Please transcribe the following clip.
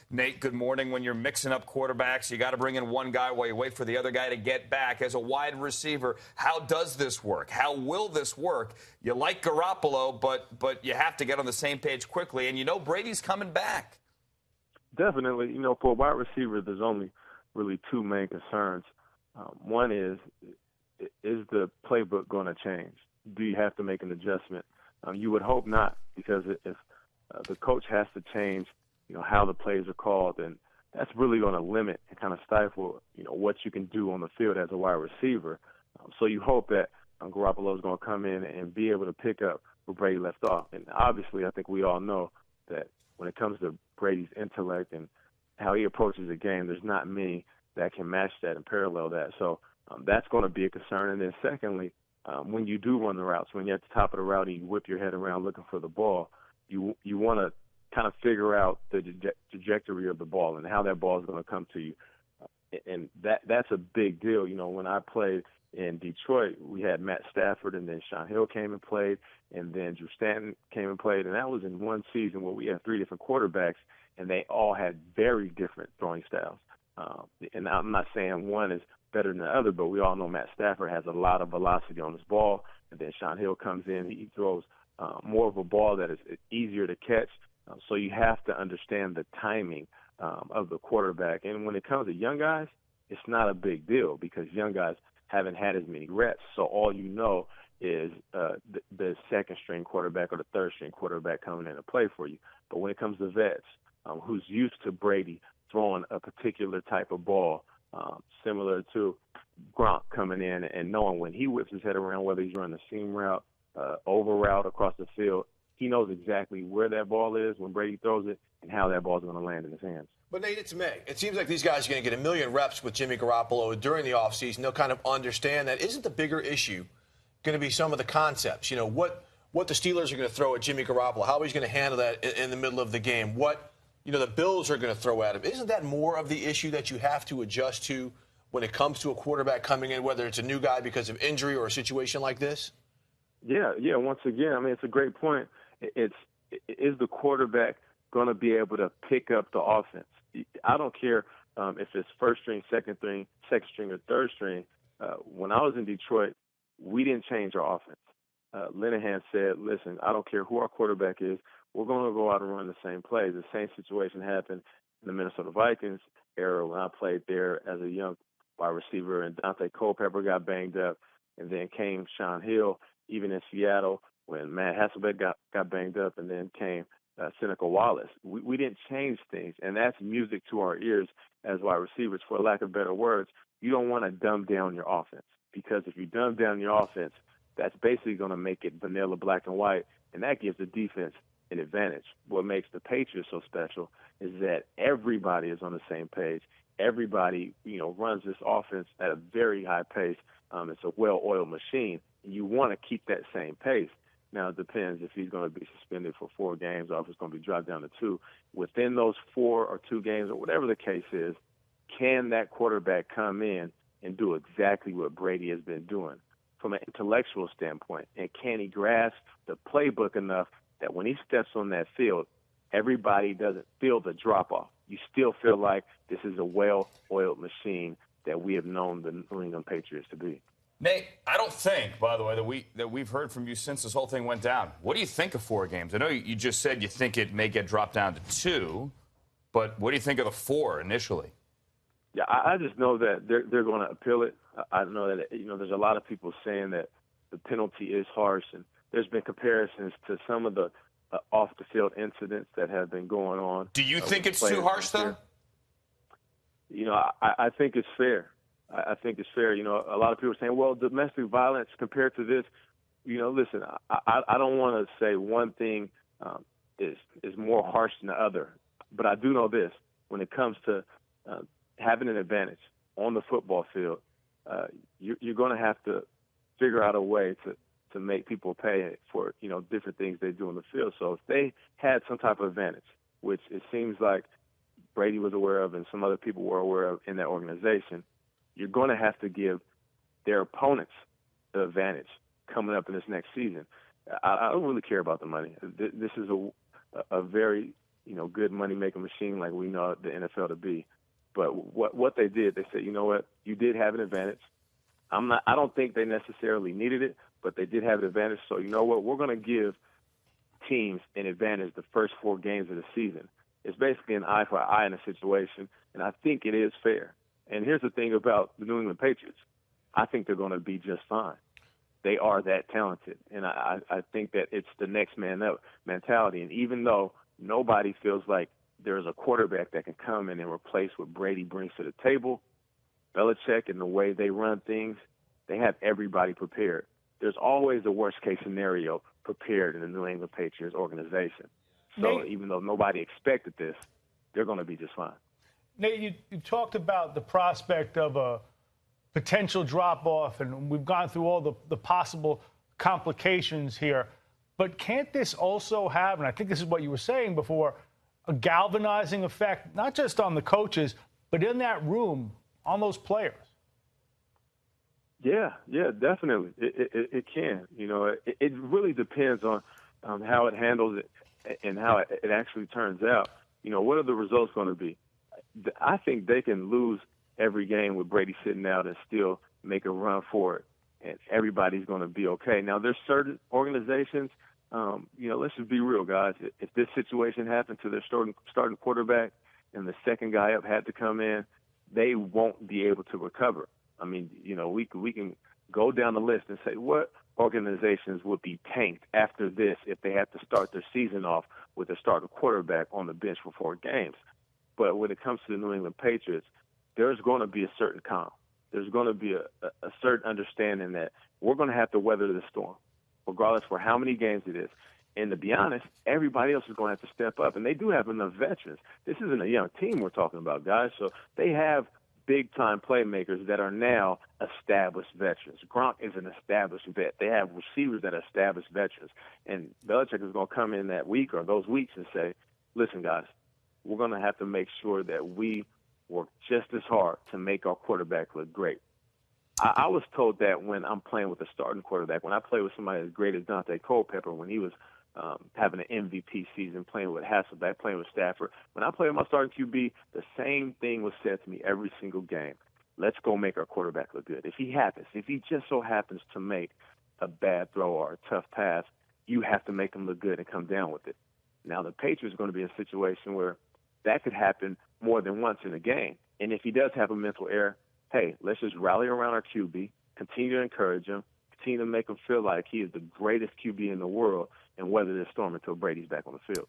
Nate, good morning. When you're mixing up quarterbacks, you got to bring in one guy while you wait for the other guy to get back. As a wide receiver, how does this work? How will this work? You like Garoppolo, but you have to get on the same page quickly, and you know Brady's coming back. Definitely. For a wide receiver, there's only really two main concerns. One is the playbook going to change? Do you have to make an adjustment? You would hope not, because if the coach has to change, how the plays are called, then that's really going to limit and kind of stifle, what you can do on the field as a wide receiver. So you hope that Garoppolo is going to come in and be able to pick up where Brady left off. And obviously, I think we all know that when it comes to Brady's intellect and how he approaches the game, there's not many that can match that and parallel that. So that's going to be a concern. And then secondly, when you do run the routes, when you're at the top of the route and you whip your head around looking for the ball, you want to kind of figure out the trajectory of the ball and how that ball is going to come to you. And that's a big deal. When I played in Detroit, we had Matt Stafford, and then Sean Hill came and played, and then Drew Stanton came and played. And that was in one season where we had three different quarterbacks, and they all had very different throwing styles. And I'm not saying one is better than the other, but we all know Matt Stafford has a lot of velocity on his ball, and then Sean Hill comes in. He throws more of a ball that is easier to catch. So you have to understand the timing of the quarterback. And when it comes to young guys, it's not a big deal because young guys haven't had as many reps. So all you know is the second-string quarterback or the third-string quarterback coming in to play for you. But when it comes to vets, who's used to Brady throwing a particular type of ball, similar to Gronk coming in and knowing when he whips his head around, whether he's running a seam route, over route across the field, he knows exactly where that ball is when Brady throws it and how that ball is going to land in his hands. But, Nate, it's May. It seems like these guys are going to get a million reps with Jimmy Garoppolo during the offseason. They'll kind of understand that. Isn't the bigger issue going to be some of the concepts? What the Steelers are going to throw at Jimmy Garoppolo, how he's going to handle that in the middle of the game, what the Bills are going to throw at him. Isn't that more of the issue that you have to adjust to when it comes to a quarterback coming in, whether it's a new guy because of injury or a situation like this? Yeah. Once again, it's a great point. Is the quarterback going to be able to pick up the offense? I don't care if it's first string, second string, or third string. When I was in Detroit, we didn't change our offense. Linehan said, listen, I don't care who our quarterback is. We're going to go out and run the same plays. The same situation happened in the Minnesota Vikings era when I played there as a young wide receiver, and Dante Culpepper got banged up, and then came Sean Hill, even in Seattle, when Matt Hasselbeck got banged up, and then came Seneca Wallace. We didn't change things, and that's music to our ears as wide receivers. For lack of better words, you don't want to dumb down your offense, because if you dumb down your offense, that's basically going to make it vanilla, black and white, and that gives the defense an advantage. What makes the Patriots so special is that everybody is on the same page. Everybody, runs this offense at a very high pace. It's a well-oiled machine, and you want to keep that same pace. Now, it depends if he's going to be suspended for 4 games or if it's going to be dropped down to 2. Within those 4 or 2 games or whatever the case is, can that quarterback come in and do exactly what Brady has been doing from an intellectual standpoint? And can he grasp the playbook enough that when he steps on that field, everybody doesn't feel the drop-off? You still feel like this is a well-oiled machine that we have known the New England Patriots to be. Nate, I don't think, by the way, that we've heard from you since this whole thing went down. What do you think of 4 games? I know you just said you think it may get dropped down to 2, but what do you think of the 4 initially? Yeah, I just know that they're going to appeal it. I know that there's a lot of people saying that the penalty is harsh, and there's been comparisons to some of the off-the-field incidents that have been going on. Do you think it's too harsh, though? I think it's fair. I think it's fair. A lot of people are saying, well, domestic violence compared to this, listen, I don't want to say one thing is more harsh than the other. But I do know this. When it comes to having an advantage on the football field, you're going to have to figure out a way to make people pay for, different things they do on the field. So if they had some type of advantage, which it seems like Brady was aware of and some other people were aware of in that organization, you're going to have to give their opponents the advantage coming up in this next season. I don't really care about the money. This is a very good money-making machine like we know the NFL to be. But what they did, they said, you know what, you did have an advantage. I don't think they necessarily needed it, but they did have an advantage. So you know what, we're going to give teams an advantage the first 4 games of the season. It's basically an eye for eye in a situation, and I think it is fair. And here's the thing about the New England Patriots. I think they're going to be just fine. They are that talented, and I think that it's the next man up mentality. And even though nobody feels like there's a quarterback that can come in and replace what Brady brings to the table, Belichick and the way they run things, they have everybody prepared. There's always a worst-case scenario prepared in the New England Patriots organization. So Nate, even though nobody expected this, they're going to be just fine. Nate, you talked about the prospect of a potential drop-off, and we've gone through all the possible complications here. But can't this also have, and I think this is what you were saying before, a galvanizing effect, not just on the coaches, but in that room, on those players? Yeah, definitely. It can. It really depends on how it handles it and how it actually turns out. What are the results going to be? I think they can lose every game with Brady sitting out and still make a run for it, and everybody's going to be okay. Now, there's certain organizations, let's just be real, guys. If this situation happened to their starting quarterback and the second guy up had to come in, they won't be able to recover. I mean, we can go down the list and say what organizations would be tanked after this if they had to start their season off with a starting quarterback on the bench for 4 games. But when it comes to the New England Patriots, there's going to be a certain calm. There's going to be a certain understanding that we're going to have to weather the storm, regardless for how many games it is. And to be honest, everybody else is going to have to step up. And they do have enough veterans. This isn't a young team we're talking about, guys. So they have big-time playmakers that are now established veterans. Gronk is an established vet. They have receivers that are established veterans. And Belichick is going to come in that week or those weeks and say, listen, guys, we're going to have to make sure that we work just as hard to make our quarterback look great. I was told that when I'm playing with a starting quarterback, when I play with somebody as great as Dante Culpepper, when he was having an MVP season, playing with Hasselbeck, playing with Stafford. When I play with my starting QB, the same thing was said to me every single game. Let's go make our quarterback look good. If he just so happens to make a bad throw or a tough pass, you have to make him look good and come down with it. Now, the Patriots are going to be in a situation where that could happen more than once in a game. And if he does have a mental error, hey, let's just rally around our QB, continue to encourage him, continue to make him feel like he is the greatest QB in the world, and weather this storm until Brady's back on the field.